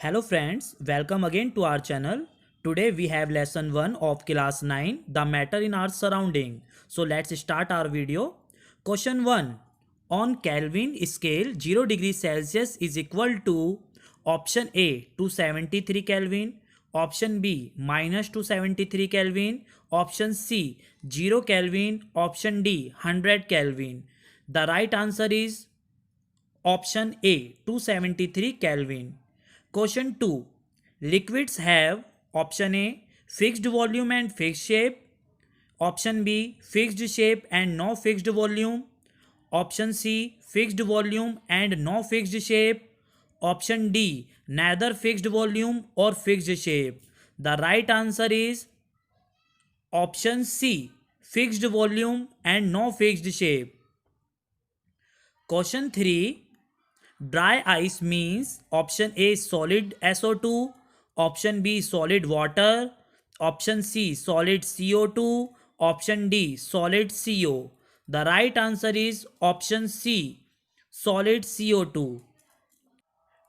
Hello friends, welcome again to our channel. Today we have lesson 1 of class 9, the matter in our surrounding. So let's start our video. Question 1. On Kelvin scale, 0 degree Celsius is equal to option A 273 Kelvin, option B minus 273 Kelvin, option C 0 Kelvin, option D 100 Kelvin. The right answer is option A 273 Kelvin. Question 2. Liquids have option A fixed volume and fixed shape, option B fixed shape and no fixed volume, option C fixed volume and no fixed shape, option D neither fixed volume or fixed shape. The right answer is option C fixed volume and no fixed shape. Question 3. Dry ice means option A solid SO2, option B solid water, option C solid CO2, option D solid CO. The right answer is option C solid CO2.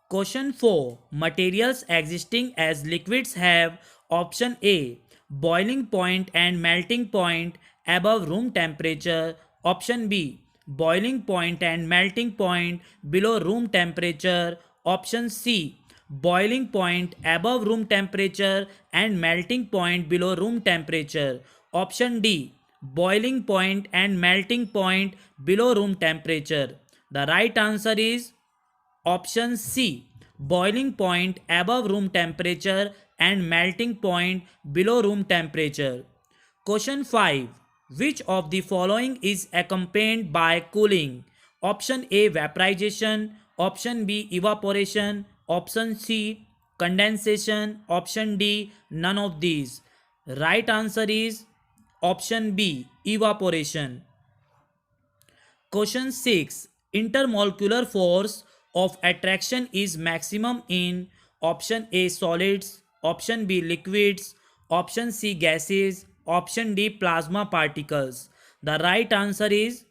Question 4. Materials existing as liquids have option A boiling point and melting point above room temperature, option B boiling point and melting point below room temperature, option C boiling point above room temperature and melting point below room temperature, option D boiling point and melting point below room temperature. The right answer is option C boiling point above room temperature and melting point below room temperature. Question 5. Which of the following is accompanied by cooling? Option A vaporization, option B evaporation, option C condensation, option D none of these. Right answer is option B evaporation. Question 6. Intermolecular force of attraction is maximum in option A solids, option B liquids, option C gases, option D plasma particles. The right answer is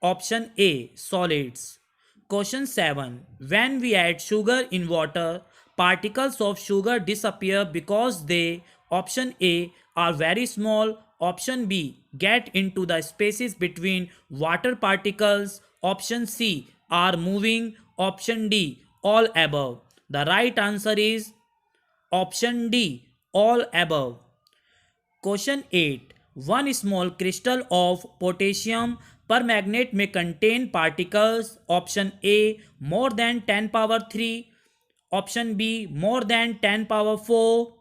option A solids. Question 7. When we add sugar in water, particles of sugar disappear because they option A are very small, option B get into the spaces between water particles, option C are moving, option D all above. The right answer is option D all above. Question 8. One small crystal of potassium permanganate may contain particles option A more than 10 power 3, option B more than 10 power 4,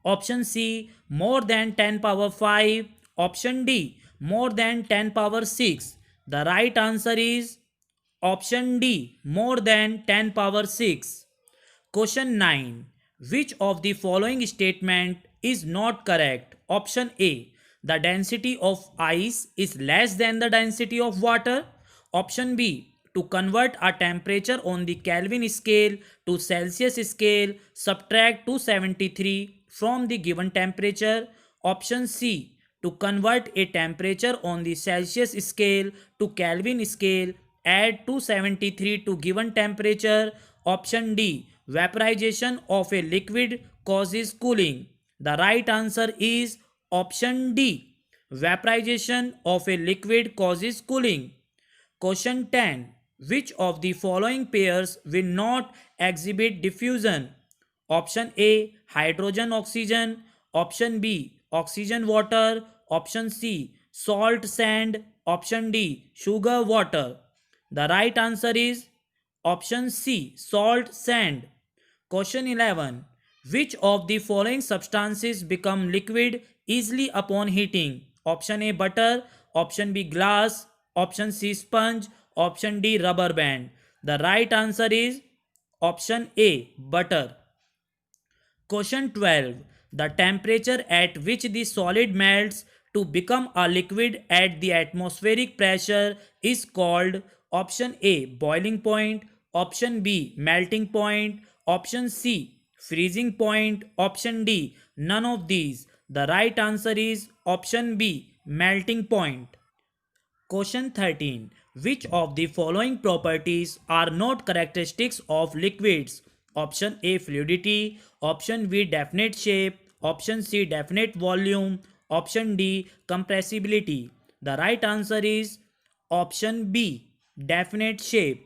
option C more than 10 power 5, option D more than 10 power 6. The right answer is option D more than 10 power 6. Question 9. Which of the following statement is not correct? Option A. The density of ice is less than the density of water. Option B. To convert a temperature on the Kelvin scale to Celsius scale, subtract 273 from the given temperature. Option C. To convert a temperature on the Celsius scale to Kelvin scale, add 273 to given temperature. Option D. Vaporization of a liquid causes cooling. The right answer is option D. Vaporization of a liquid causes cooling. Question 10. Which of the following pairs will not exhibit diffusion? Option A hydrogen oxygen, option B oxygen water, option C salt sand, option D sugar water. The right answer is option C salt sand. Question 11. Which of the following substances become liquid easily upon heating? Option A butter, option B glass, option C sponge, option D rubber band. The right answer is option A butter. Question 12. The temperature at which the solid melts to become a liquid at the atmospheric pressure is called option A boiling point, option B melting point, option C freezing point, option D none of these. The right answer is option B melting point. Question 13. Which of the following properties are not characteristics of liquids? Option A fluidity, option B definite shape, option C definite volume, option D compressibility. The right answer is option B definite shape.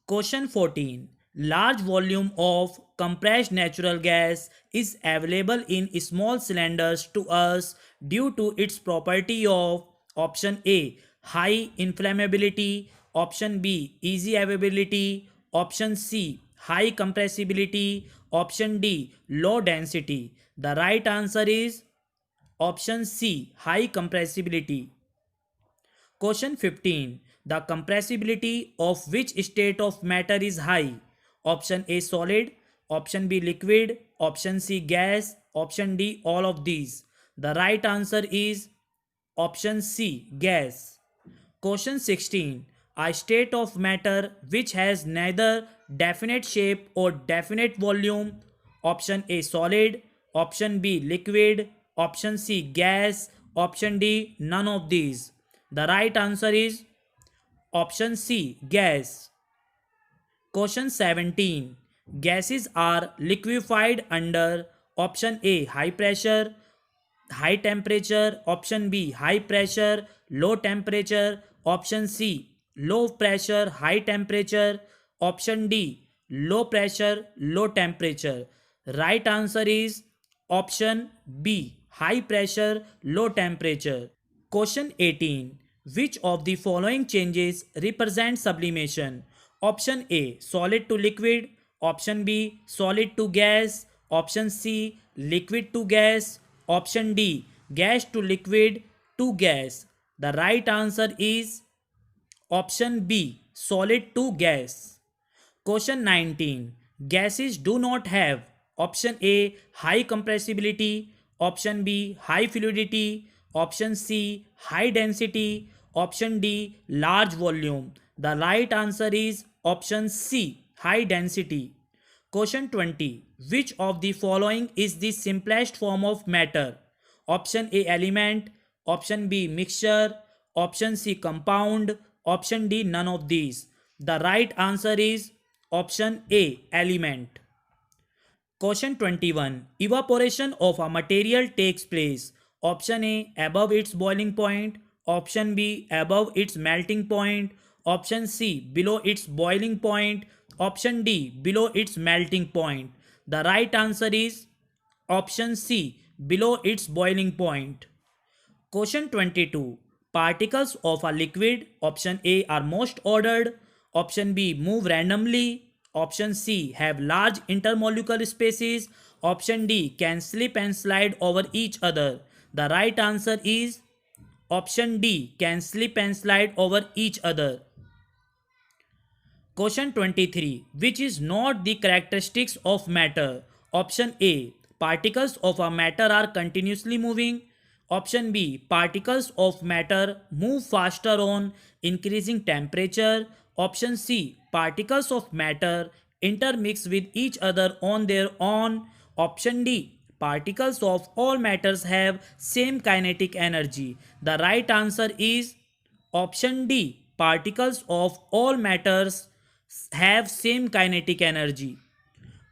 Question 14. Large volume of compressed natural gas is available in small cylinders to us due to its property of option A high inflammability, option B easy availability, option C high compressibility, option D low density. The right answer is option C high compressibility. Question 15. The compressibility of which state of matter is high? Option A solid, option B liquid, option C gas, option D all of these. The right answer is option C gas. Question 16. A state of matter which has neither definite shape or definite volume. Option A solid, option B liquid, option C gas, option D none of these. The right answer is option C gas. Question 17. Gases are liquefied under option A high pressure, high temperature, option B high pressure, low temperature, option C low pressure, high temperature, option D low pressure, low temperature. Right answer is option B high pressure, low temperature. Question 18. Which of the following changes represent sublimation? Option A solid to liquid, option B solid to gas, option C liquid to gas, option D gas to liquid to gas. The right answer is option B solid to gas. Question 19. Gases do not have option A high compressibility, option B high fluidity, option C high density, option D large volume. The right answer is option C high density. Question 20. Which of the following is the simplest form of matter? Option A element, option B mixture, option C compound, option D none of these. The right answer is option A element. Question 21. Evaporation of a material takes place. Option A above its boiling point, option B above its melting point, option C below its boiling point, option D below its melting point. The right answer is option C below its boiling point. Question 22. Particles of a liquid, option A are most ordered, option B move randomly, option C have large intermolecular spaces, option D can slip and slide over each other. The right answer is option D can slip and slide over each other. Question 23. Which is not the characteristics of matter? Option A. Particles of a matter are continuously moving. Option B. Particles of matter move faster on increasing temperature. Option C. Particles of matter intermix with each other on their own. Option D. Particles of all matters have same kinetic energy. The right answer is option D. Particles of all matters have same kinetic energy.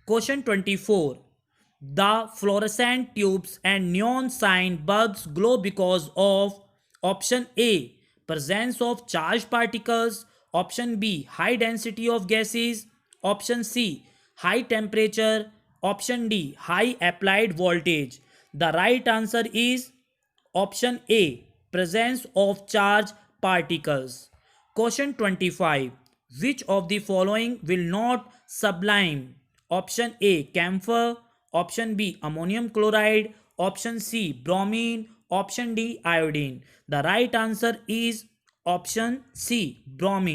Question 24. The fluorescent tubes and neon sign bulbs glow because of option A presence of charged particles, option B high density of gases, option C high temperature, option D high applied voltage. The right answer is option A presence of charged particles. Question 25. Which of the following will not sublime? Option A camphor, option B ammonium chloride, option C bromine, option D iodine. The right answer is option C bromine.